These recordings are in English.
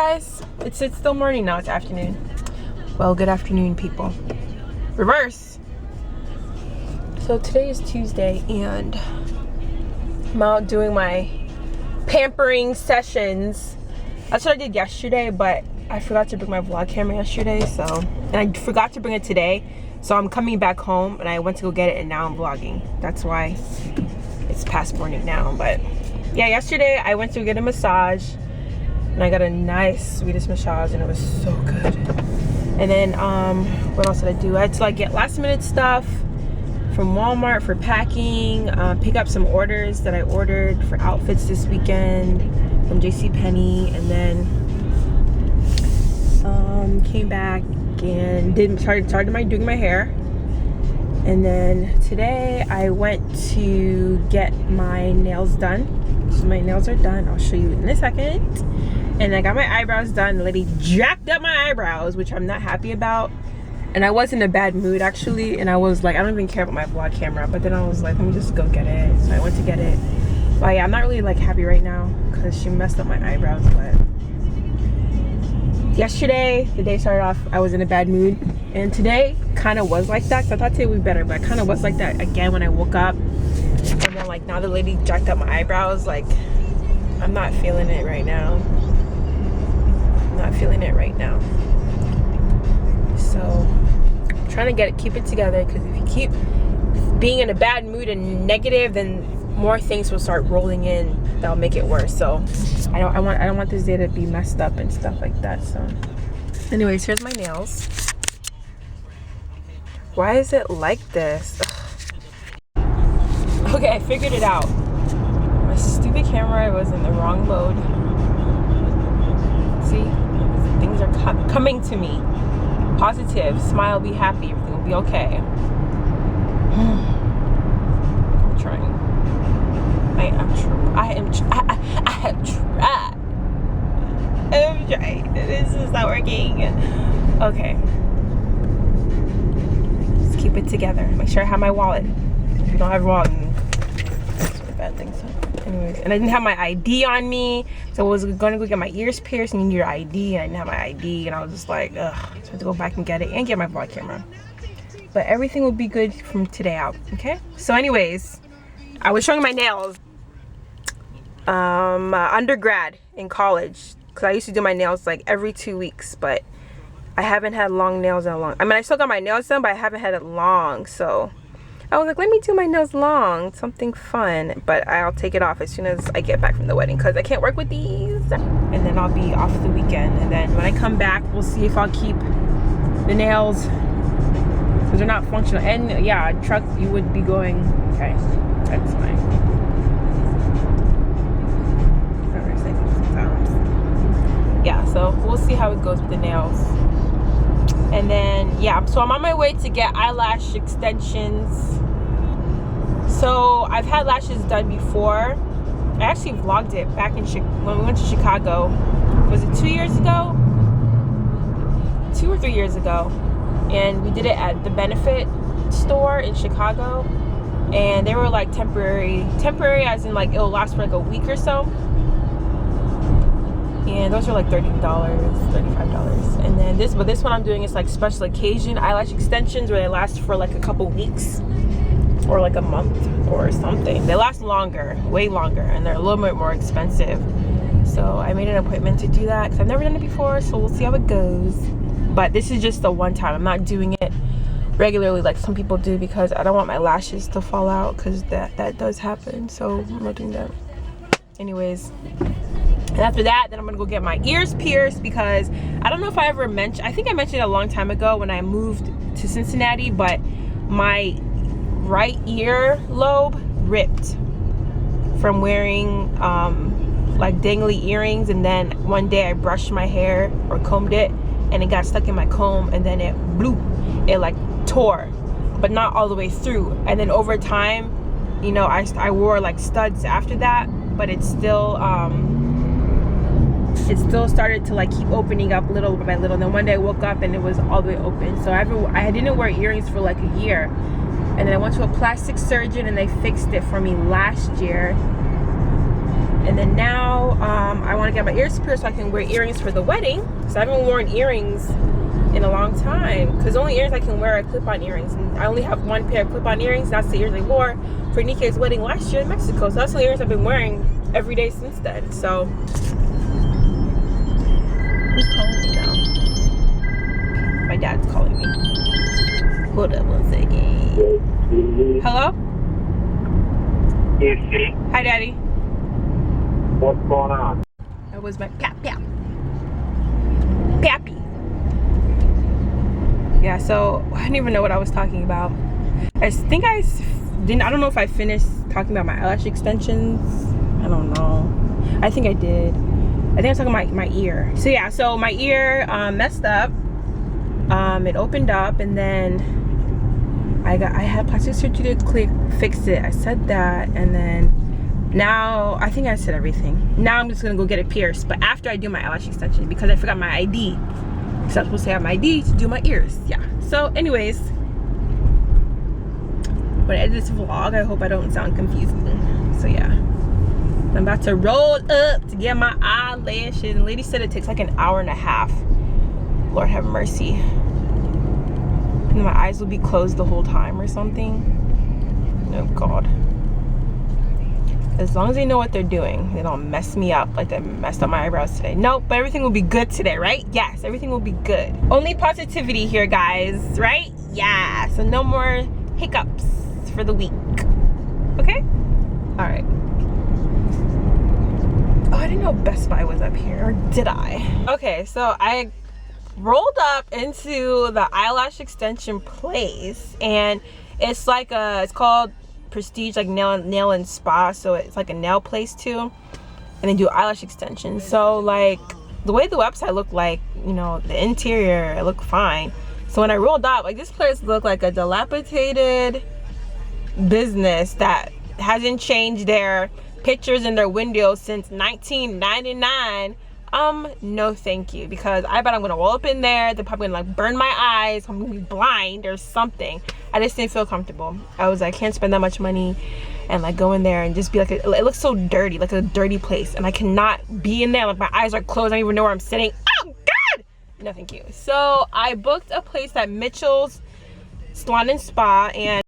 guys, it's still morning now. It's afternoon. Well, good afternoon, people. Reverse. So today is Tuesday and I'm out doing my pampering sessions. That's what I did yesterday, but I forgot to bring my vlog camera yesterday, and I forgot to bring it today. So I'm coming back home and I went to go get it and now I'm vlogging. That's why it's past morning now. But yeah, yesterday I went to get a massage and I got a nice Swedish massage and it was so good. And then what else did I do? I had to like get last minute stuff from Walmart for packing, pick up some orders that I ordered for outfits this weekend from JCPenney, and then came back and started doing my hair. And then today I went to get my nails done. So my nails are done. I'll show you in a second. And I got my eyebrows done. The lady jacked up my eyebrows, which I'm not happy about. And I was in a bad mood actually. And I was like, I don't even care about my vlog camera. But then I was like, let me just go get it. So I went to get it. But yeah, I'm not really like happy right now because she messed up my eyebrows. But yesterday, the day started off, I was in a bad mood. And today kind of was like that. So I thought today would be better. But I kind of was like that again when I woke up. And then like now the lady jacked up my eyebrows. Like, I'm not feeling it right now. Not feeling it right now. So I'm trying to keep it together, because if you keep being in a bad mood and negative, then more things will start rolling in that'll make it worse. So I don't want this day to be messed up and stuff like that. So anyways, here's my nails. Why is it like this? Ugh. Okay, I figured it out. My stupid camera was in the wrong mode. See, things are coming to me. Positive, smile, be happy, everything will be okay. I'm trying. I have tried. I'm trying. This is not working. Okay. Just keep it together. Make sure I have my wallet. If you don't have a wallet, that's a bad thing. So anyways, and I didn't have my ID on me, so I was gonna go get my ears pierced and you need your ID, and I didn't have my ID, and I was just like, ugh. So I had to go back and get it and get my vlog camera. But everything will be good from today out, okay? So anyways, I was showing my nails. Undergrad in college, because I used to do my nails like every 2 weeks, but I haven't had long nails in a long. I mean, I still got my nails done, but I haven't had it long, so I was like, let me do my nails long, something fun. But I'll take it off as soon as I get back from the wedding, because I can't work with these. And then I'll be off the weekend, and then when I come back, we'll see if I'll keep the nails, because they're not functional. And yeah, truck, you would be going, okay, that's fine. Yeah, so we'll see how it goes with the nails. And then yeah, so I'm on my way to get eyelash extensions. So I've had lashes done before. I actually vlogged it back in when we went to Chicago. Was it 2 years ago? 2 or 3 years ago. And we did it at the Benefit store in Chicago. And they were like temporary as in like it'll last for like a week or so. And those are like $30, $35. And then this one I'm doing is like special occasion eyelash extensions, where they last for like a couple weeks or like a month or something. They last longer, way longer, and they're a little bit more expensive. So I made an appointment to do that because I've never done it before, so we'll see how it goes. But this is just the one time. I'm not doing it regularly like some people do, because I don't want my lashes to fall out, because that does happen. So I'm not doing that. Anyways. And after that, then I'm gonna go get my ears pierced, because I don't know if I ever mentioned, I think I mentioned it a long time ago when I moved to Cincinnati, but my right ear lobe ripped from wearing like dangly earrings. And then one day I brushed my hair or combed it, and it got stuck in my comb, and then it like tore, but not all the way through. And then over time, you know, I wore like studs after that, but it still started to like keep opening up little by little. And then one day I woke up and it was all the way open. So I didn't wear earrings for like a year. And then I went to a plastic surgeon and they fixed it for me last year. And then now I want to get my ears pierced so I can wear earrings for the wedding. So I haven't worn earrings in a long time, because the only earrings I can wear are clip-on earrings, and I only have one pair of clip-on earrings. That's the earrings I wore for Nike's wedding last year in Mexico. So that's the earrings I've been wearing every day since then. So who's calling me now? My dad's calling me. Hold up one second. Hello? Hi, Daddy. What's going on? That was my pappy. Yeah, so I don't even know what I was talking about. I think I don't know if I finished talking about my eyelash extensions. I don't know. I think I did. I think I was talking about my ear. So yeah, so my ear messed up. It opened up, and then I had plastic surgery to fix it. I said that, and then now I think I said everything. Now I'm just gonna go get it pierced, but after I do my eyelash extension, because I forgot my ID. So I'm supposed to have my ID to do my ears. Yeah. So anyways, when I edit this vlog, I hope I don't sound confusing. So yeah, I'm about to roll up to get my eyelashes. And the lady said it takes like an hour and a half. Lord have mercy. And my eyes will be closed the whole time or something. Oh God. As long as they know what they're doing, they don't mess me up like they messed up my eyebrows today. Nope, but everything will be good today, right? Yes, everything will be good. Only positivity here, guys, right? Yeah, so no more hiccups for the week. Okay? All right. Oh, I didn't know Best Buy was up here, or did I? Okay, so I rolled up into the eyelash extension place, and it's like it's called Prestige, like nail and spa. So it's like a nail place too, and they do eyelash extensions. So like the way the website looked, like, you know, the interior, it looked fine. So when I rolled up, like, this place looked like a dilapidated business that hasn't changed their pictures in their windows since 1999. No thank you, because I bet I'm gonna roll up in there, they're probably gonna like burn my eyes, I'm gonna be blind or something. I just didn't feel comfortable. I was like, I can't spend that much money and like go in there and just be like, it looks so dirty, like a dirty place, and I cannot be in there. Like, my eyes are closed, I don't even know where I'm sitting. Oh God, no thank you. So I booked a place at Mitchell's Salon and Spa, and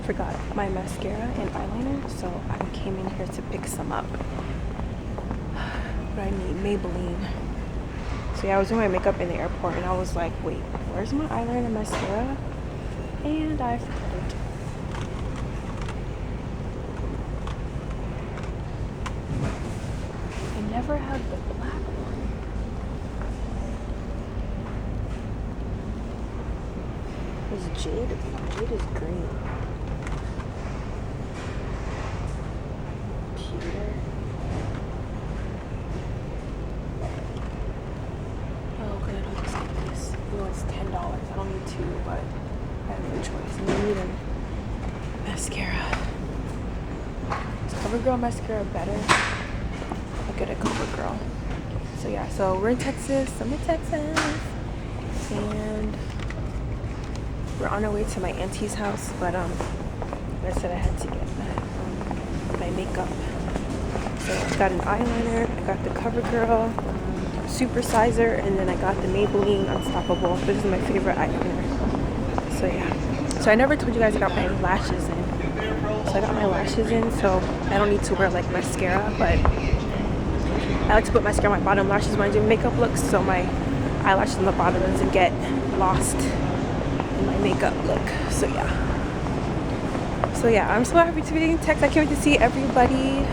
forgot my mascara and eyeliner, so I came in here to pick some up. But I need Maybelline. So yeah, I was doing my makeup in the airport, and I was like, wait, where's my eyeliner and mascara? And I forgot it. I never had the black one. Is Jade? Jade is green. Pewter. Oh good, I'll just get this. You know, it's $10. I don't need two, but I have no choice. And I need a mascara. Is CoverGirl mascara better? I'll get a CoverGirl. So yeah, so we're in Texas. I'm in Texas. And we're on our way to my auntie's house, but like I said, I had to get my makeup. So I got an eyeliner, I got the CoverGirl Supersizer, and then I got the Maybelline Unstoppable. This is my favorite eyeliner. So yeah. So I never told you guys I got my lashes in. So I got my lashes in, so I don't need to wear like mascara, but I like to put mascara on my bottom lashes when I do makeup looks, so my eyelashes on the bottom doesn't get lost my makeup look. So yeah, I'm so happy to be getting text. I can't wait to see everybody.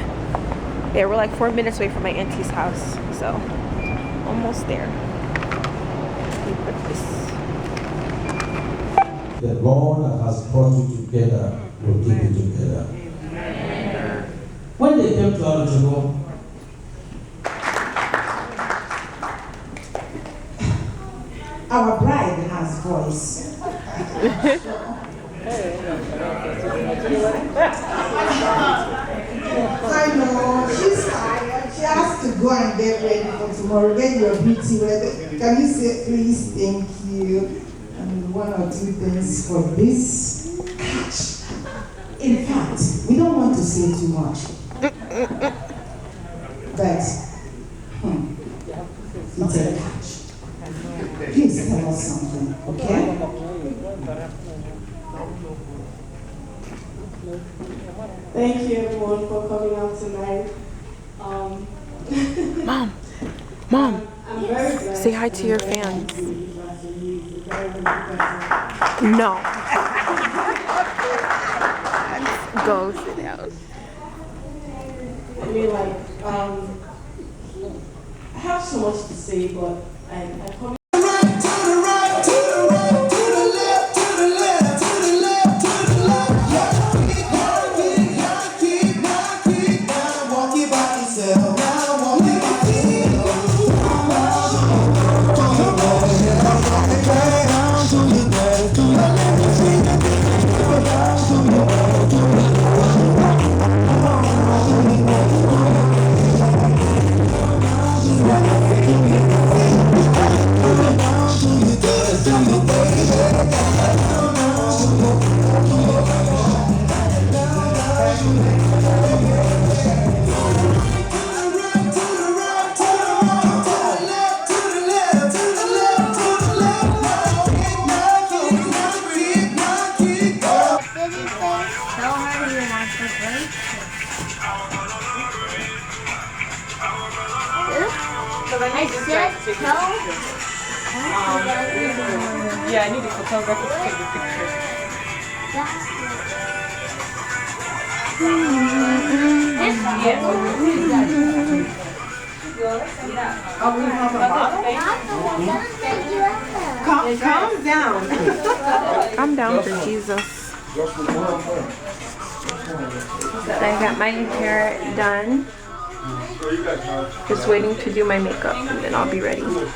Yeah, we're like 4 minutes away from my auntie's house, so almost there. Let me put this. The bond that has brought you together will keep you together. When they came to Alujugo, our bride has voice. I know, she's tired. She has to go and get ready for tomorrow. Get your beauty ready. Can you say, please, thank you, and one or two things for this? In fact, we don't want to say too much. But, it's a catch. Please tell us something, okay? Thank you everyone for coming out tonight. Mom, I'm very glad. say hi to your fans. No. Go sit down. I mean, like, I have so much to say, but I probably Yeah, I need a photographer to take the picture. Calm down. Calm down for Jesus. I got my hair done. Just waiting to do my makeup and then I'll be ready. You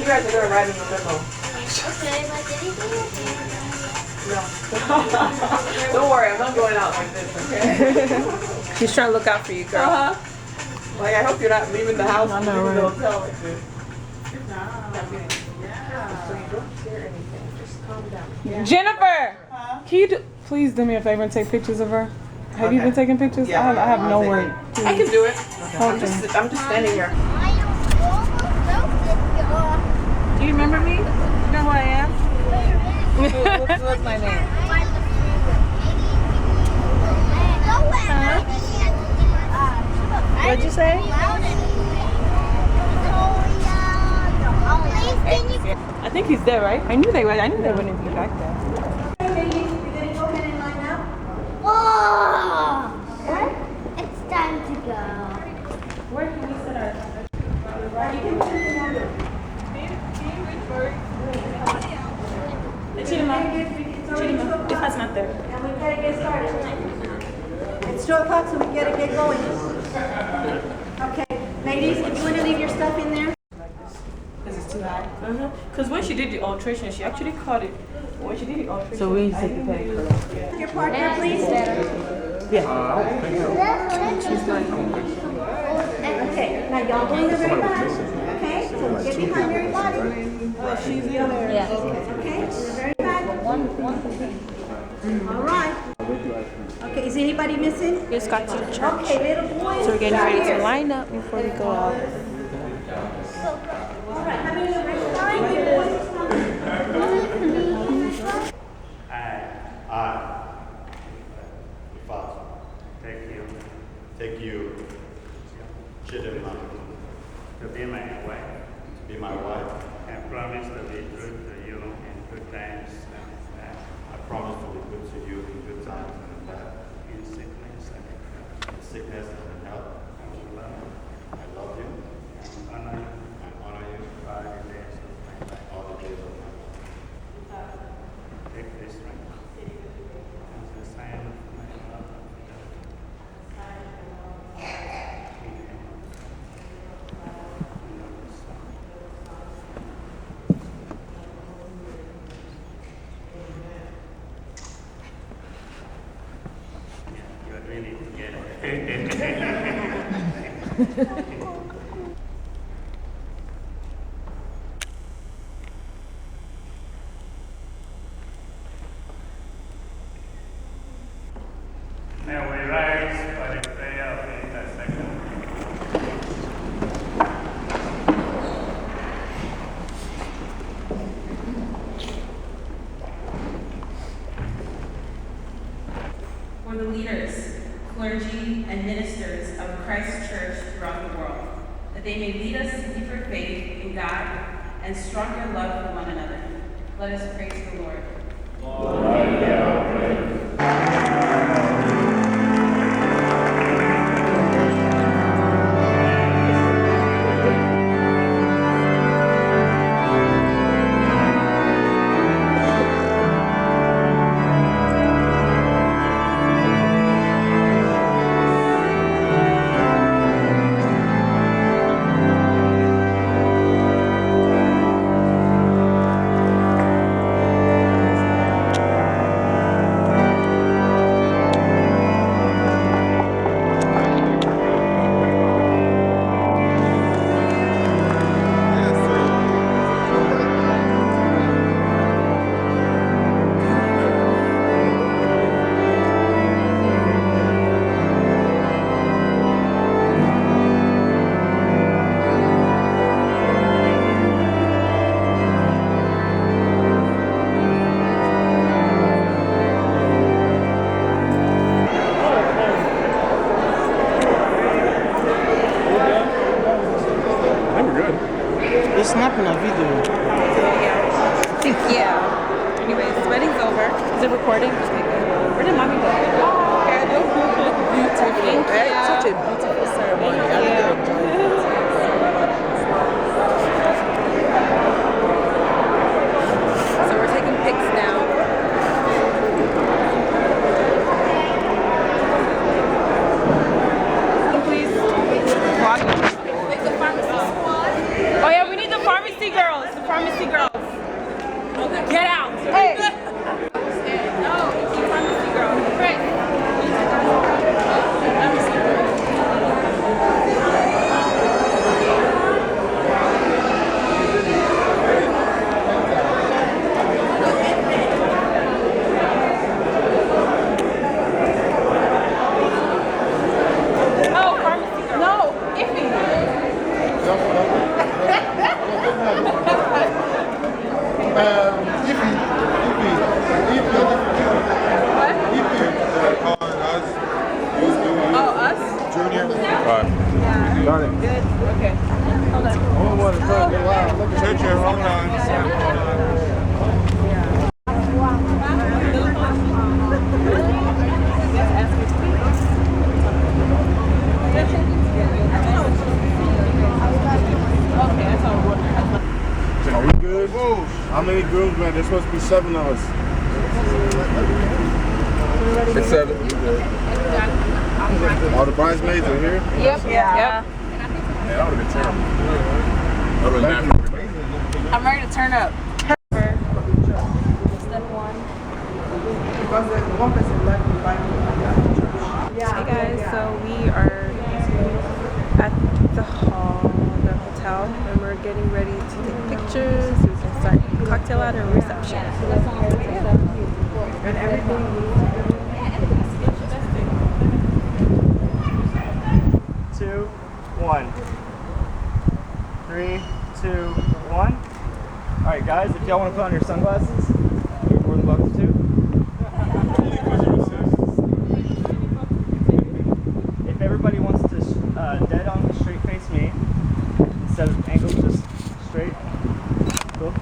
guys are gonna ride in the limo. Okay, but anything with you? Don't worry, I'm not going out like this, okay? She's trying to look out for you, girl. Like, I hope you're not leaving the house and leaving the hotel like this. So you don't hear anything, just calm down. Jennifer, can you please do me a favor and take pictures of her? Have you been taking pictures? Yeah. I have no word. I can do it. Okay. I'm just standing here. Do you remember me? You know who I am? What's my name? What'd you say? I think he's there, right? I knew they wouldn't be back there. Oh! It's time to go. Where can we sit our... Chidima, if that's not there. And we gotta get started. It's 2 o'clock, so we gotta get going. Okay, ladies, if you wanna leave your stuff in there. Because it's too high? Because when she did the alteration, she actually caught it. When she did the alteration... So we take the picture. Your partner, please. Okay, now y'all bring her very back. Okay, so get behind everybody. Oh, she's the other. Yeah. Okay, very back. All right. Okay, is anybody missing? We just got to the church. Okay, little boys. So we're getting ready to line up before we go out. All right, how many of you boys? I, the Father, take you promise to be good to you in good times and I promise to be good to you in good times and bad, in sickness and in health. I love you and honor you by the days of my life, all the days of my life. Take this ring as a sign of my love and fidelity. You really get it. Now we rise for the prayer of intercession. For the leaders, clergy, and ministers of Christ's Church throughout the world, that they may lead us in deeper faith in God and stronger love for one another. Let us praise the Lord. You're snapping a video. Yeah. I think, yeah. Anyways, wedding's over. Is it recording? Where did mommy go? Beautiful. Such a beautiful ceremony. I really enjoyed it. So we're taking pics now. Please. Oh yeah, we need the pharmacy girls. The pharmacy girls. Get out. Hey. No, the pharmacy girl. Chris. Are we good? How many grooms, man? There's supposed to be 7 of us. 6, 7. All the bridesmaids are here? Yep. Yeah. Man, that would have been terrible. That would have been amazing. I'm ready to turn up. Step 1. Because one person left me back. Hey guys, so we are at the hotel, and we're getting ready to take pictures so we can start cocktail hour and reception. And everything. 2, 1. 3, 2, 1. Alright guys, if y'all want to put on your sunglasses, you're more than welcome to. If everybody wants to dead on straight face me, instead of angled, just straight. Cool.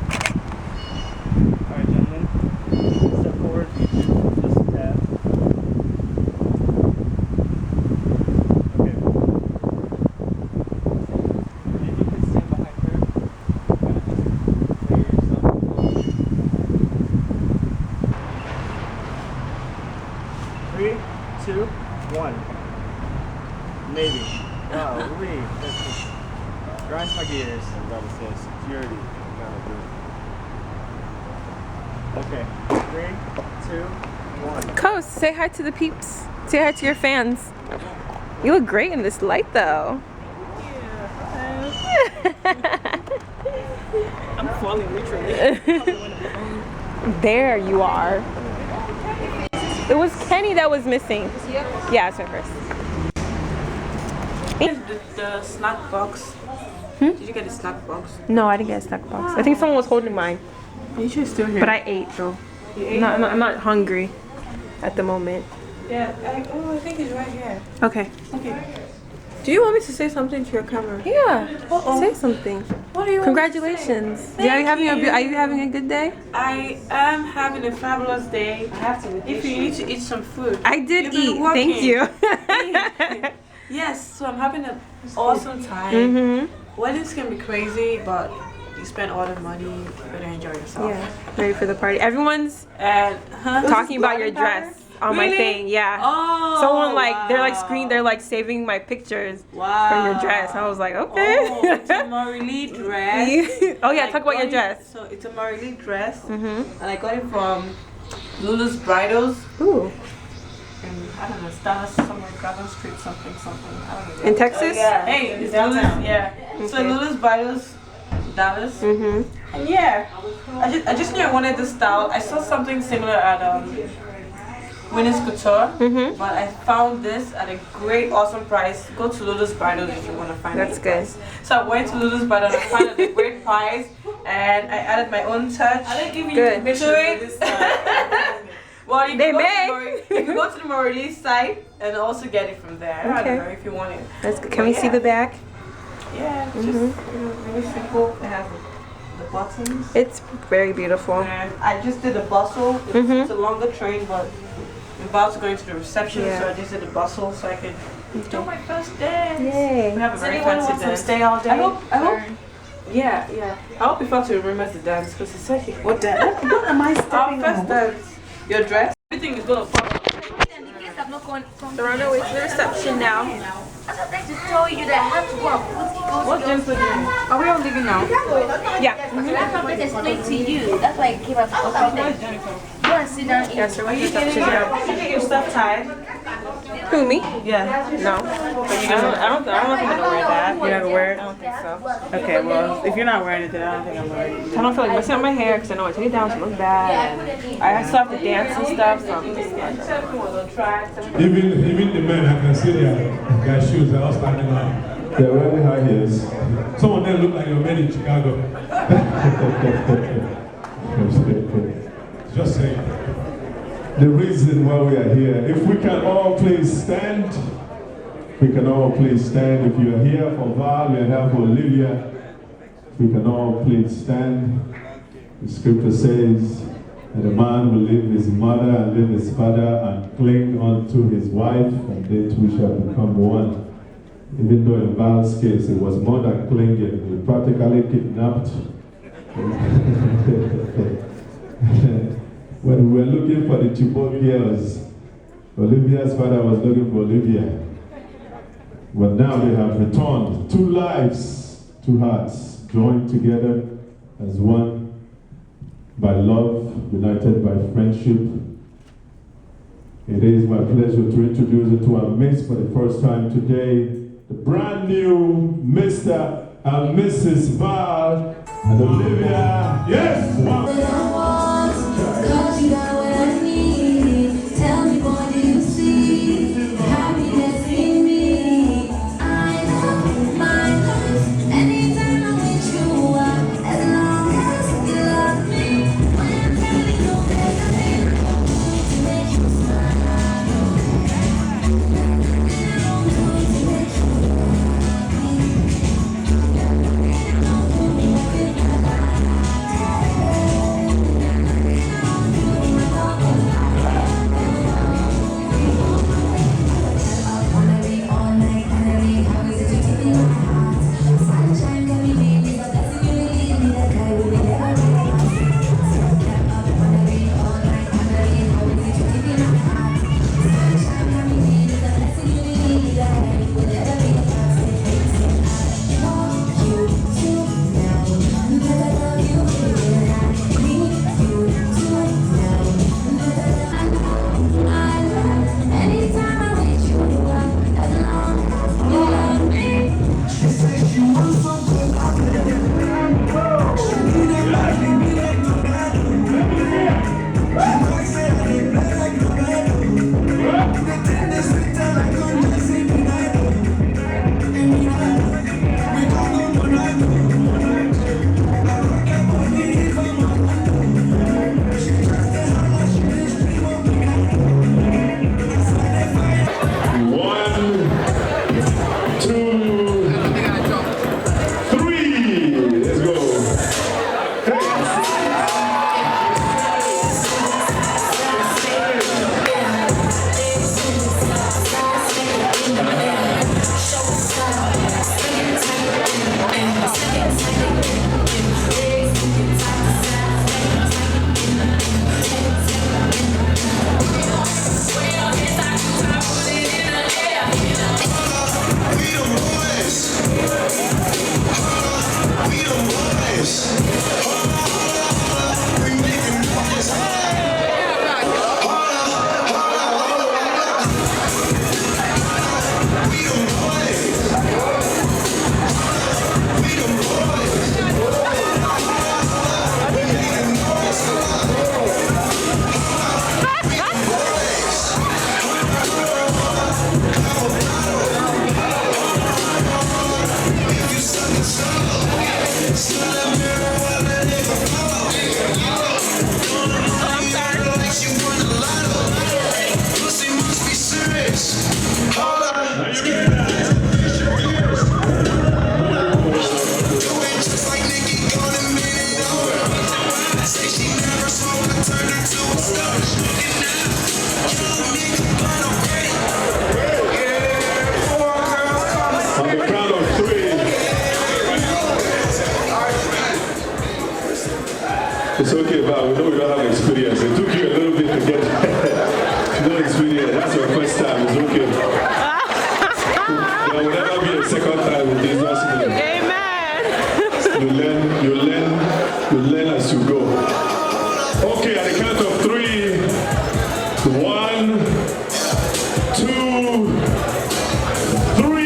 Okay, 3, 2, 1. Coast, say hi to the peeps. Say hi to your fans. You look great in this light though. I'm falling literally. There you are. It was Kenny that was missing. Yeah, it's my first. The snack box. Did you get the snack box? No, I didn't get a snack box. I think someone was holding mine. You should still here. But I ate though. You ate? I'm not hungry at the moment. Yeah, I think it's right here. Okay. Okay. Do you want me to say something to your camera? Yeah. Say something. What do you Congratulations. Are you having a good day? I am having a fabulous day. I have to. If you need to eat some food. I did eat. Thank you. Yes, so I'm having an awesome time. Weddings can be crazy, but you spend all the money, you better enjoy yourself. Yeah. Ready for the party. Everyone's And talking about your dress on my thing. Yeah. Oh. Someone they're like saving my pictures from your dress. I was like, okay. Oh, it's a Marilee dress. Oh yeah, I talk about got your it- dress. So it's a Marilee dress, and I got it from Lulu's Bridals. Ooh. And I don't know, Dallas somewhere, Garden Street, something. I don't know. In Texas? Yeah. Hey, it's downtown. Yeah. So Okay. Lulu's Bridals, Dallas. And yeah, I just knew I wanted this style. I saw something similar at Winners Couture, but I found this at a great, awesome price. Go to Lulu's Bridals if you want to find it. That's good. So I went to Lulu's Bridals and I found it at a great price, and I added my own touch. I didn't give you Good. this time. Well, you They can, may. you can go to the Marilee site and also get it from there. I Okay. don't know if you want it. That's good. Can we see the back? Yeah, it's just really simple. It has the buttons. It's very beautiful. And I just did a bustle. It's a longer train, but I'm about to go into the reception, so I just did a bustle so I could do my first dance. Yay. We have a very fancy dance. Stay all day. I hope. Yeah. I hope you to remember the dance because it's like what dance? What am I stepping Our first on? dance. Your dress. Everything is gonna fall. They're on their way to the reception now. I was going to tell you that I have to walk. What dance are you doing? Are we all leaving now? Yeah. That's what I explained to you. That's why I came up with it. Go and sit down. Yes, we're Are you getting your stuff tied? Who, me? Yeah. No. I don't think I'm gonna wear that. You're not gonna wear it? I don't think so. Okay, well, if you're not wearing it, then I don't think I'm wearing it. I don't feel like messing up my hair because I know I take it down to look bad. And I still have to dance and stuff, so I'm just like, Even the men, I can see their shoes, they're all standing out. They're wearing high heels. Some of them look like they were made in Chicago. Just saying. The reason why we are here, if we can all please stand, we can all please stand. If you are here for Val, we are here for Olivia, we can all please stand. The scripture says that a man will leave his mother and leave his father and cling unto his wife, and they two shall become one. Even though in Val's case it was more than clinging, he practically kidnapped. When we were looking for the Chibok girls, Olivia's father was looking for Olivia. But now they have returned. Two lives, two hearts, joined together as one by love, united by friendship. It is my pleasure to introduce you to our midst for the first time today, the brand new Mr. and Mrs. Val and Olivia. Yes! It's okay, but we know you don't have experience. It took you a little bit to get no experience. That's your first time. It's okay. There will never be a second time with this. Amen. You learn as you go. Okay, at the count of 3. 1, 2, 3.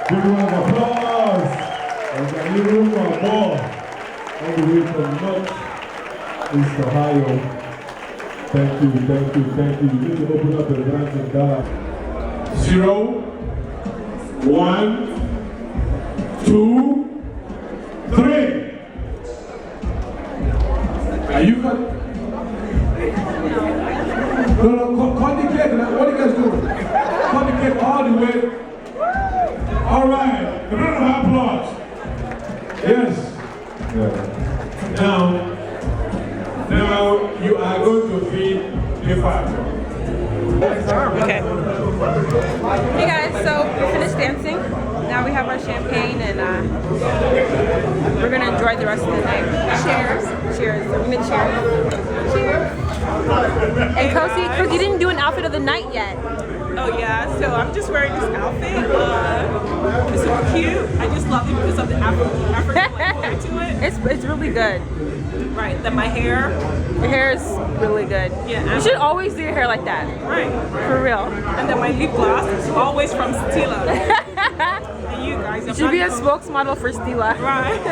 Big round of applause. And a little room for more. All the way from North East Ohio. Thank you, thank you, thank you. You need to open up the branch and God. 0, 1, 2, 3. Are you cut? No, cut the cake. What are you guys doing? Cut the cake all the way. All right. Okay. Hey guys, so we finished dancing. Now we have our champagne and we're gonna enjoy the rest of the night. Cheers. Cheers. I'm gonna cheers. Cheers. And Kosi, because you didn't do an outfit of the night yet. Oh yeah, so I'm just wearing this outfit. It's so cute. I just love it because of the African flair to it. It's really good. Right, then my hair. Your hair is really good. Yeah. You should always do your hair like that. Right. For real. And then my lip gloss is always from Stila. And you guys, You should be a spokesmodel for Stila. Right.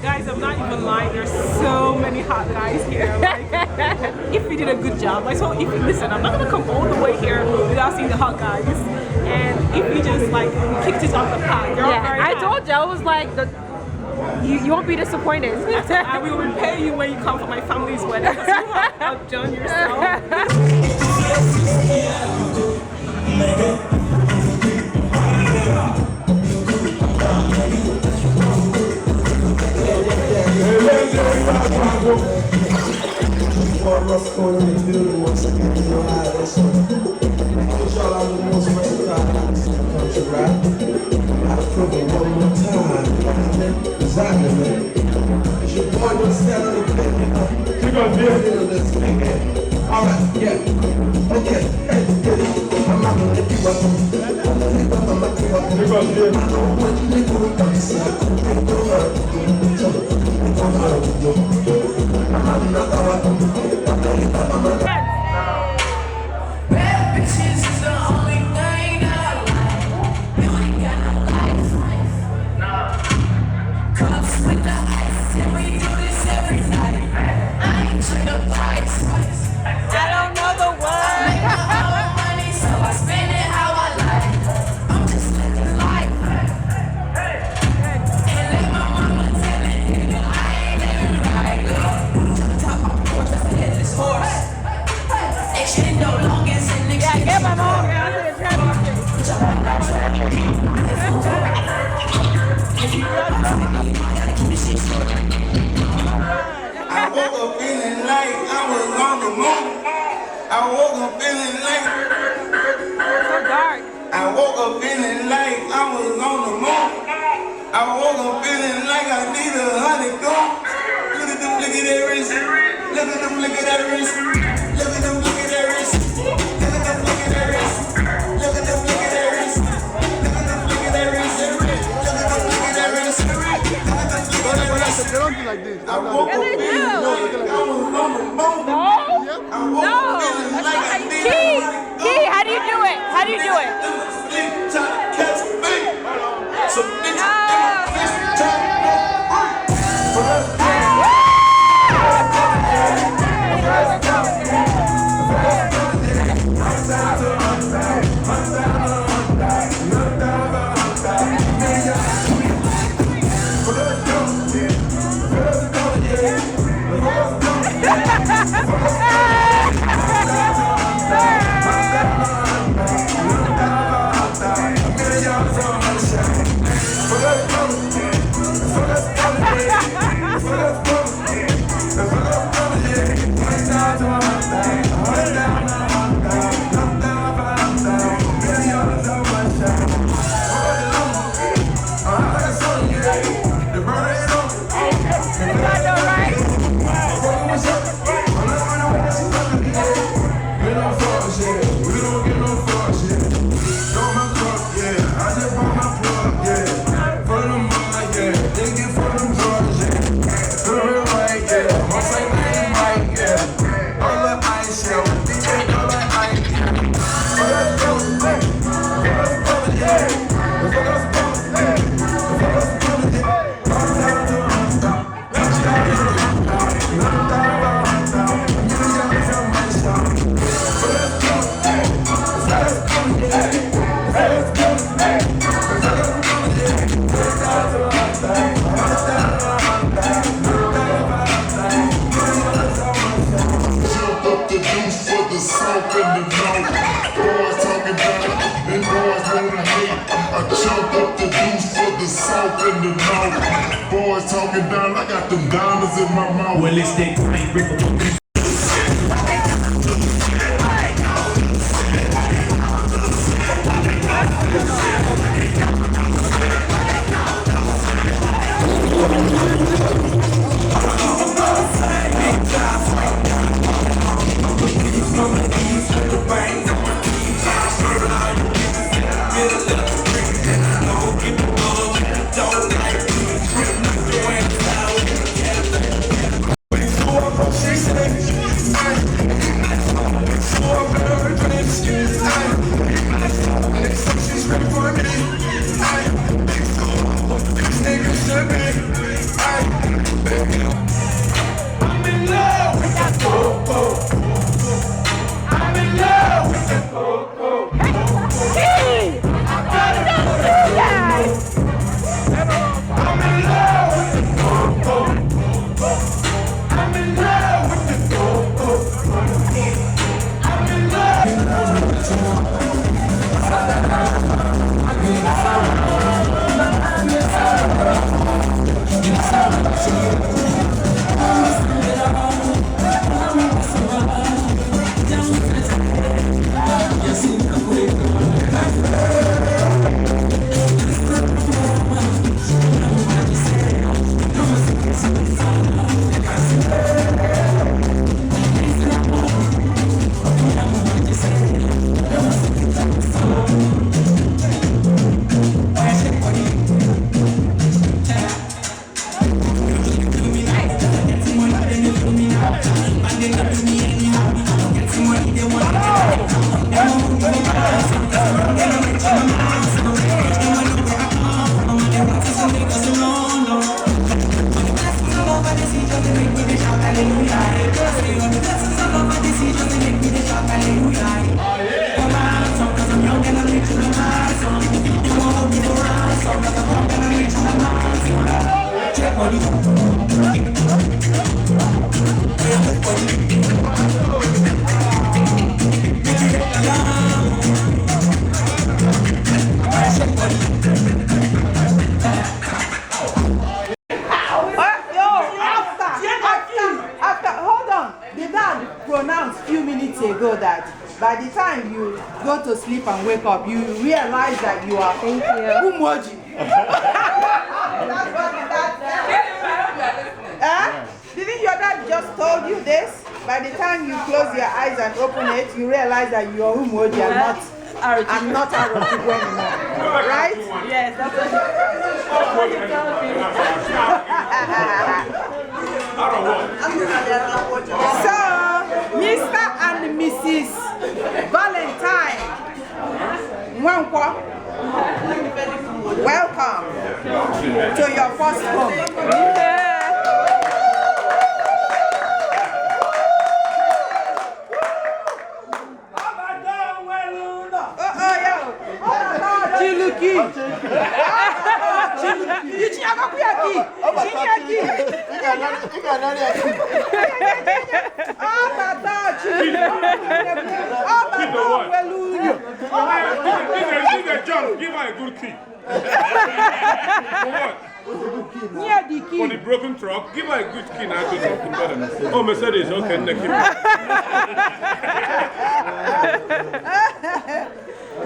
Guys, I'm not even lying. There's so many hot guys here. Like, if we did a good job, like, so if you listen, I'm not gonna come all the way here without seeing the hot guys. And if we just like kicked this off the pot, you're all very I hot. told you, I was like, you won't be disappointed. I will repay you when you come for my family's wedding because you have outdone yourself. It's your boy don't stand on the bed. All right, yeah. Okay. Hey, get it. I'm not gonna let you up. I'm gonna let you up. I'm not gonna let you up. I know what you do. I'm saying, don't hurt me. Don't hurt me. I'm not gonna let you up. Bad bitches is the only thing I like. You ain't got no life. Nah. Cups with the ice, and we do this every night. I ain't check the price. I don't know the word. I make my own money, so I spend it how I like. I'm just living life. And let my mama tell it, I ain't living right. Top of the porch, I hit this horse. Extendo longest and extendo. Yeah, get my mom down to the championship. I woke up feeling like I was on the moon. I woke up feeling like so dark. I woke up feeling like I was on the moon. I woke up feeling like I need 100 gold. Look at them, look at that wrist. Look at them, look at that wrist. Look at them, look at that wrist. Look at them, look at that wrist. Look at them, look at that wrist. Look at them, look at that wrist. Look at them, look at that wrist. They don't do like this. I woke up feeling like I was on the moon. No. That's not how you do it. Key, how do you do it? How do you do it? Boys talking down, I got them diamonds in my mouth. Well, it's that great ripple. by the time you go to sleep and wake up, you realize that you are Umoji. That's what didn't your dad just told you this? By the time you close your eyes and open it, you realize that you are Umoji and not Arochukwu anymore. Right? Yes, that's what you told me. So, Mr. and Mrs. Valentine Nwankwo, welcome to your first home. Chiluki. Give her a good key. For the broken truck, give her a good key now to something better. Oh, Mercedes, okay, keep it.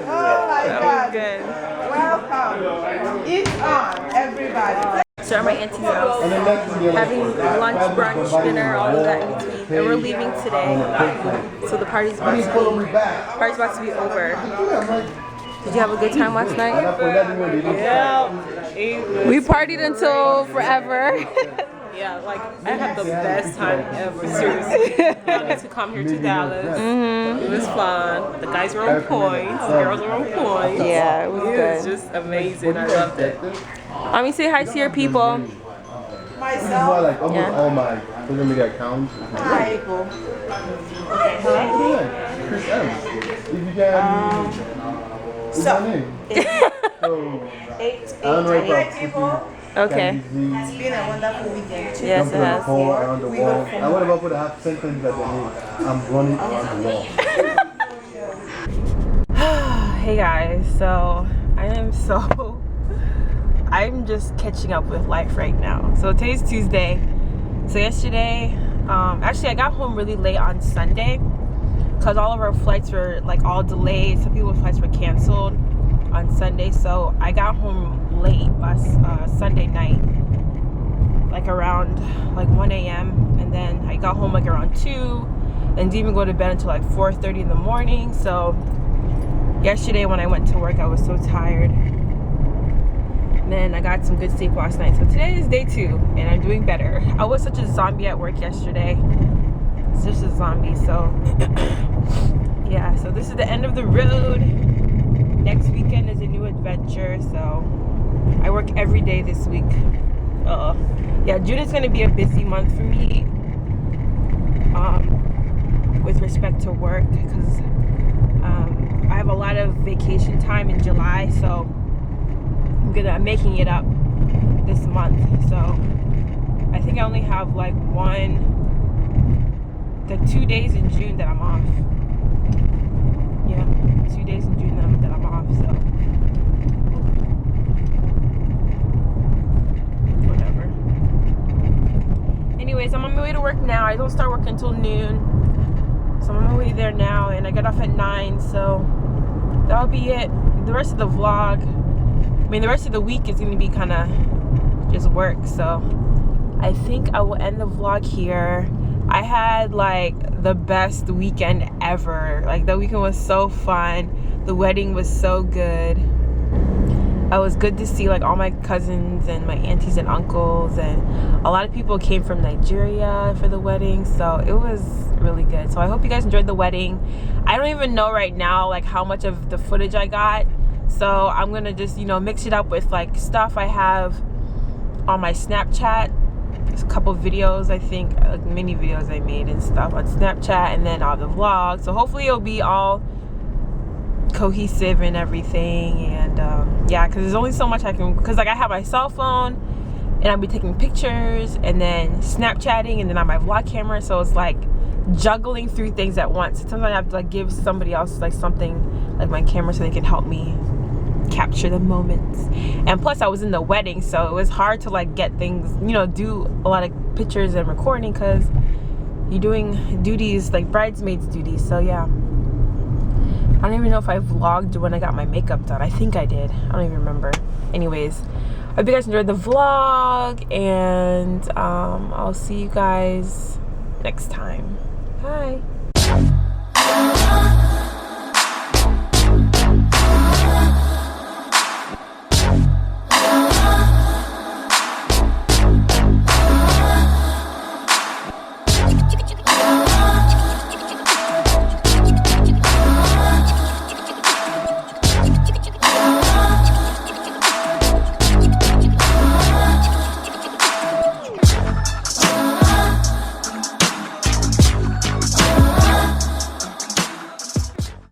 Oh my God. Good. Welcome. Eat on, everybody. So at my auntie's house, having lunch, brunch, dinner, all of that in between. And we're leaving today. So the party's about to be over. Did you have a good time last night? Yeah. We partied until forever. Yeah, like I had the best time ever. Seriously, I need to come here to Dallas. It was fun. The guys were on point. The girls were on point. Yeah, it was good. It was just amazing. I loved it. Let me say hi to your people. Myself. Like almost all my social media accounts. Hi. Chris M. If you can. So, 8 people. Okay. It's been a wonderful weekend. Yes, it has. Around the wall. I want to put a half sentence that they need. I'm running around the wall. Hey guys, so I'm just catching up with life right now. So today's Tuesday. So yesterday, actually I got home really late on Sunday because all of our flights were like all delayed. Some people's flights were canceled on Sunday, so I got home late last Sunday night, like around like 1 a.m. and then I got home like around 2 and didn't even go to bed until like 4:30 in the morning. So yesterday when I went to work I was so tired, and then I got some good sleep last night. So today is day 2 and I'm doing better. I was such a zombie at work yesterday, such a zombie. So yeah, so this is the end of the road. Next weekend is a new adventure, so I work every day this week. Yeah, June is going to be a busy month for me with respect to work because I have a lot of vacation time in July, so I'm making it up this month. So I think I only have like 2 days in June that I'm off. Yeah, 2 days in June that I'm off, so whatever. Anyways, I'm on my way to work now. I don't start work until noon, so I'm on my way there now, and I get off at 9, so that'll be it. The rest of the vlog, the rest of the week is going to be kind of just work, so I think I will end the vlog here. I had like the best weekend ever. Like the weekend was so fun. The wedding was so good. It was good to see like all my cousins and my aunties and uncles, and a lot of people came from Nigeria for the wedding, so it was really good. So I hope you guys enjoyed the wedding. I don't even know right now like how much of the footage I got, so I'm gonna just mix it up with like stuff I have on my Snapchat. There's a couple videos, I think, like mini videos I made and stuff on Snapchat, and then all the vlogs. So hopefully it'll be all cohesive and everything. And yeah, because there's only so much I can, because like I have my cell phone and I'll be taking pictures and then Snapchatting and then on my vlog camera, so it's like juggling through things at once. Sometimes I have to like give somebody else like something like my camera so they can help me capture the moments. And plus I was in the wedding, so it was hard to like get things, do a lot of pictures and recording because you're doing duties like bridesmaids duties. So yeah, I don't even know if I vlogged when I got my makeup done. I think I did. I don't even remember. Anyways, I hope you guys enjoyed the vlog, and I'll see you guys next time. Bye.